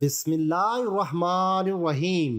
بسم اللہ الرحمن الرحیم۔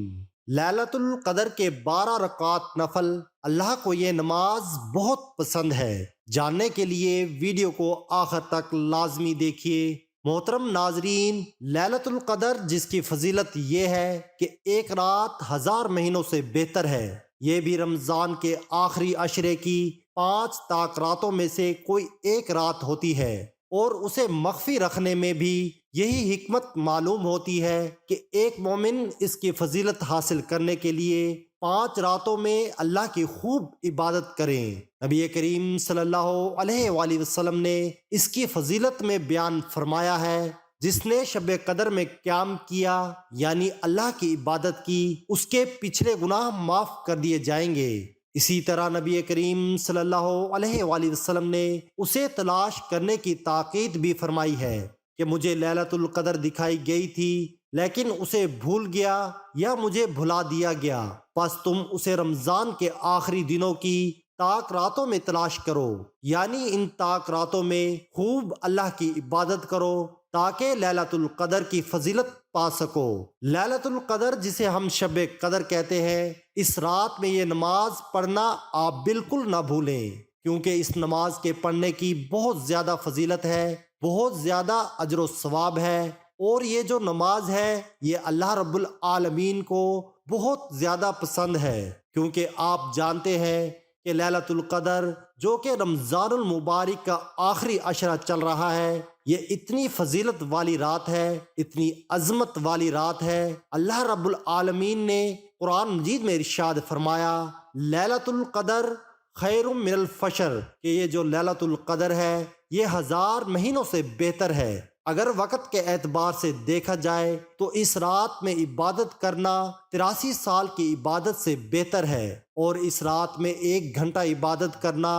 لیلۃ القدر کے 12 رکعات نفل، اللہ کو یہ نماز بہت پسند ہے۔ جاننے کے لیے ویڈیو کو آخر تک لازمی دیکھیے۔ محترم ناظرین، لیلۃ القدر جس کی فضیلت یہ ہے کہ ایک رات 1000 مہینوں سے بہتر ہے، یہ بھی رمضان کے آخری عشرے کی 5 طاق راتوں میں سے کوئی ایک رات ہوتی ہے، اور اسے مخفی رکھنے میں بھی یہی حکمت معلوم ہوتی ہے کہ ایک مومن اس کی فضیلت حاصل کرنے کے لیے 5 راتوں میں اللہ کی خوب عبادت کریں۔ نبی کریم صلی اللہ علیہ وآلہ وسلم نے اس کی فضیلت میں بیان فرمایا ہے، جس نے شب قدر میں قیام کیا یعنی اللہ کی عبادت کی، اس کے پچھلے گناہ معاف کر دیے جائیں گے۔ اسی طرح نبی کریم صلی اللہ علیہ وآلہ وسلم نے اسے تلاش کرنے کی تاکید بھی فرمائی ہے کہ مجھے لیلۃ القدر دکھائی گئی تھی لیکن اسے بھول گیا یا مجھے بھلا دیا گیا، پس تم اسے رمضان کے آخری دنوں کی طاق راتوں میں تلاش کرو، یعنی ان طاق راتوں میں خوب اللہ کی عبادت کرو تاکہ لیلۃ القدر کی فضیلت پا سکو۔ لیلۃ القدر جسے ہم شب قدر کہتے ہیں، اس رات میں یہ نماز پڑھنا آپ بالکل نہ بھولیں، کیونکہ اس نماز کے پڑھنے کی بہت زیادہ فضیلت ہے، بہت زیادہ اجر و ثواب ہے، اور یہ جو نماز ہے یہ اللہ رب العالمین کو بہت زیادہ پسند ہے، کیونکہ آپ جانتے ہیں کہ لیلۃ القدر جو کہ رمضان المبارک کا آخری عشرہ چل رہا ہے، یہ اتنی فضیلت والی رات ہے، اتنی عظمت والی رات ہے۔ اللہ رب العالمین نے قرآن مجید میں ارشاد فرمایا، لیلۃ القدر خیر من الفشر، کہ یہ جو لیلۃ القدر ہے یہ 1000 مہینوں سے بہتر ہے۔ اگر وقت کے اعتبار سے دیکھا جائے تو اس رات میں عبادت کرنا 83 سال کی عبادت سے بہتر ہے، اور اس رات میں 1 گھنٹہ عبادت کرنا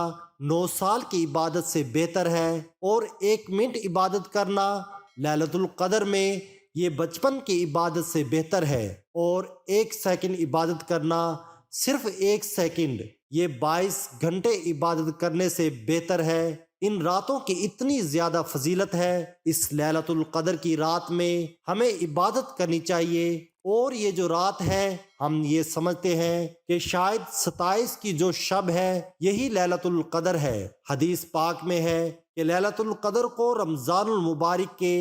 9 سال کی عبادت سے بہتر ہے، اور 1 منٹ عبادت کرنا لیلۃ القدر میں یہ بچپن کی عبادت سے بہتر ہے، اور 1 سیکنڈ عبادت کرنا صرف 1 سیکنڈ یہ 22 گھنٹے عبادت کرنے سے بہتر ہے۔ ان راتوں کی اتنی زیادہ فضیلت ہے، اس لیلۃ القدر کی رات میں ہمیں عبادت کرنی چاہیے، اور یہ جو رات ہے ہم یہ سمجھتے ہیں کہ شاید 27 کی جو شب ہے یہی لیلۃ القدر ہے۔ حدیث پاک میں ہے کہ لیلۃ القدر کو رمضان المبارک کے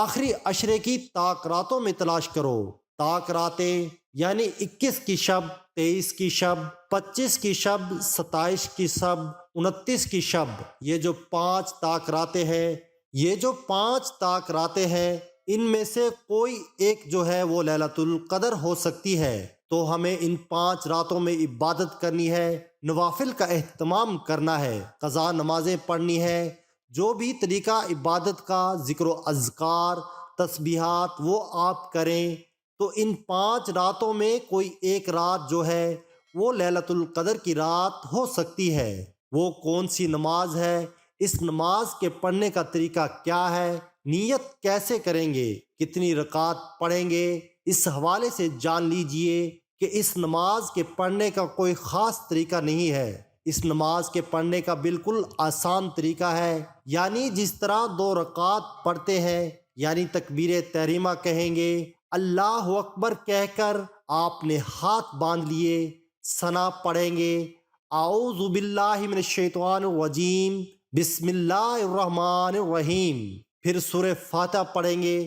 آخری عشرے کی طاق راتوں میں تلاش کرو۔ طاق راتیں یعنی 21 کی شب، 23 کی شب، 25 کی شب، 27 کی شب، 29 کی شب، یہ جو 5 طاق راتیں ہیں، یہ جو 5 طاق راتیں ہیں، ان میں سے کوئی ایک جو ہے وہ لیلۃ القدر ہو سکتی ہے، تو ہمیں ان 5 راتوں میں عبادت کرنی ہے، نوافل کا اہتمام کرنا ہے، قضا نمازیں پڑھنی ہے، جو بھی طریقہ عبادت کا ذکر و اذکار تسبیحات وہ آپ کریں، تو ان 5 راتوں میں کوئی ایک رات جو ہے وہ لیلۃ القدر کی رات ہو سکتی ہے۔ وہ کون سی نماز ہے، اس نماز کے پڑھنے کا طریقہ کیا ہے، نیت کیسے کریں گے، کتنی رکعات پڑھیں گے، اس حوالے سے جان لیجئے کہ اس نماز کے پڑھنے کا کوئی خاص طریقہ نہیں ہے۔ اس نماز کے پڑھنے کا بالکل آسان طریقہ ہے، یعنی جس طرح 2 رکعات پڑھتے ہیں، یعنی تکبیر تحریمہ کہیں گے، اللہ اکبر کہہ کر آپ نے ہاتھ باندھ لیے، ثنا پڑھیں گے، اعوذ باللہ من الشیطان الرجیم، بسم اللہ الرحمن الرحیم، پھر سورہ فاتحہ پڑھیں گے،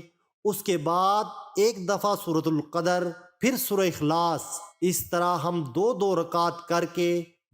اس کے بعد 1 دفعہ سورۃ القدر، پھر سورہ اخلاص، اس طرح ہم 2 رکعت کر کے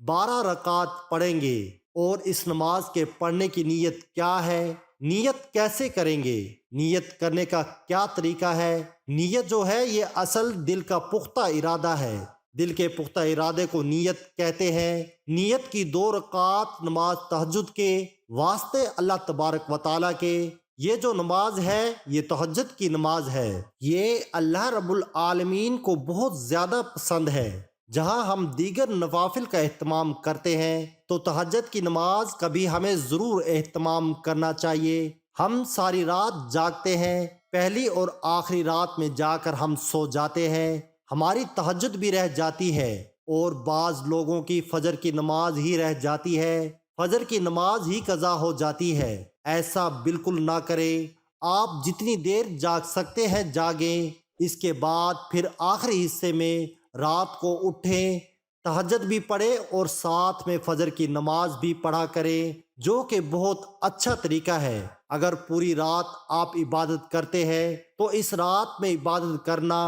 12 رکعت پڑھیں گے۔ اور اس نماز کے پڑھنے کی نیت کیا ہے، نیت کیسے کریں گے، نیت کرنے کا کیا طریقہ ہے؟ نیت جو ہے یہ اصل دل کا پختہ ارادہ ہے، دل کے پختہ ارادے کو نیت کہتے ہیں۔ نیت کی 2 رکعات نماز تہجد کے واسطے اللہ تبارک و تعالیٰ کے، یہ جو نماز ہے یہ تہجد کی نماز ہے، یہ اللہ رب العالمین کو بہت زیادہ پسند ہے۔ جہاں ہم دیگر نوافل کا اہتمام کرتے ہیں تو تہجد کی نماز کا بھی ہمیں ضرور اہتمام کرنا چاہیے۔ ہم ساری رات جاگتے ہیں، پہلی اور آخری رات میں جا کر ہم سو جاتے ہیں، ہماری تہجد بھی رہ جاتی ہے، اور بعض لوگوں کی فجر کی نماز ہی رہ جاتی ہے، فجر کی نماز ہی قضا ہو جاتی ہے۔ ایسا بالکل نہ کرے، آپ جتنی دیر جاگ سکتے ہیں جاگیں، اس کے بعد پھر آخری حصے میں رات کو اٹھیں، تہجد بھی پڑھیں اور ساتھ میں فجر کی نماز بھی پڑھا کریں، جو کہ بہت اچھا طریقہ ہے۔ اگر پوری رات آپ عبادت کرتے ہیں تو اس رات میں عبادت کرنا،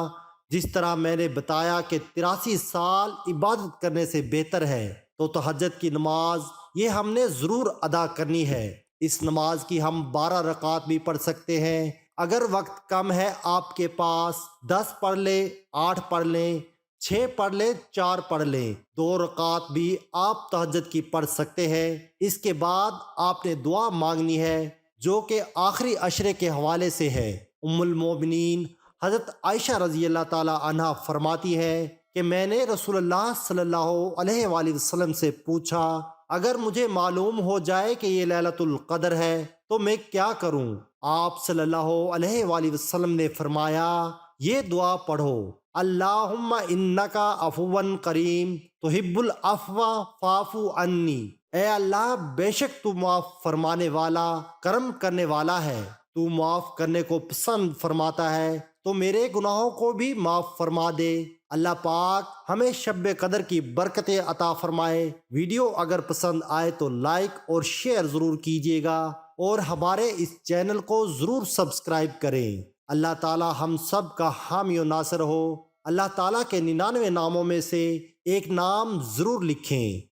جس طرح میں نے بتایا کہ 83 سال عبادت کرنے سے بہتر ہے، تو تہجد کی نماز یہ ہم نے ضرور ادا کرنی ہے۔ اس نماز کی ہم 12 رکعات بھی پڑھ سکتے ہیں۔ اگر وقت کم ہے آپ کے پاس، 10 پڑھ لیں، 8 پڑھ لیں، 6 پڑھ لیں، 4 پڑھ لیں، 2 رکعات بھی آپ تہجد کی پڑھ سکتے ہیں۔ اس کے بعد آپ نے دعا مانگنی ہے، جو کہ آخری عشرے کے حوالے سے ہے۔ ام المومنین حضرت عائشہ رضی اللہ تعالی عنہا فرماتی ہے کہ میں نے رسول اللہ صلی اللہ علیہ وآلہ وسلم سے پوچھا، اگر مجھے معلوم ہو جائے کہ یہ لیلۃ القدر ہے تو میں کیا کروں؟ آپ صلی اللہ علیہ وآلہ وسلم نے فرمایا، یہ دعا پڑھو، اللہم انکا عفو کریم تحب العفو فاعف عنی۔ اے اللہ، بے شک تو معاف فرمانے والا، کرم کرنے والا ہے، تو معاف کرنے کو پسند فرماتا ہے، تو میرے گناہوں کو بھی معاف فرما دے۔ اللہ پاک ہمیں شب قدر کی برکتیں عطا فرمائے۔ ویڈیو اگر پسند آئے تو لائک اور شیئر ضرور کیجیے گا، اور ہمارے اس چینل کو ضرور سبسکرائب کریں۔ اللہ تعالی ہم سب کا حامی و ناصر ہو۔ اللہ تعالیٰ کے 99 ناموں میں سے ایک نام ضرور لکھیں۔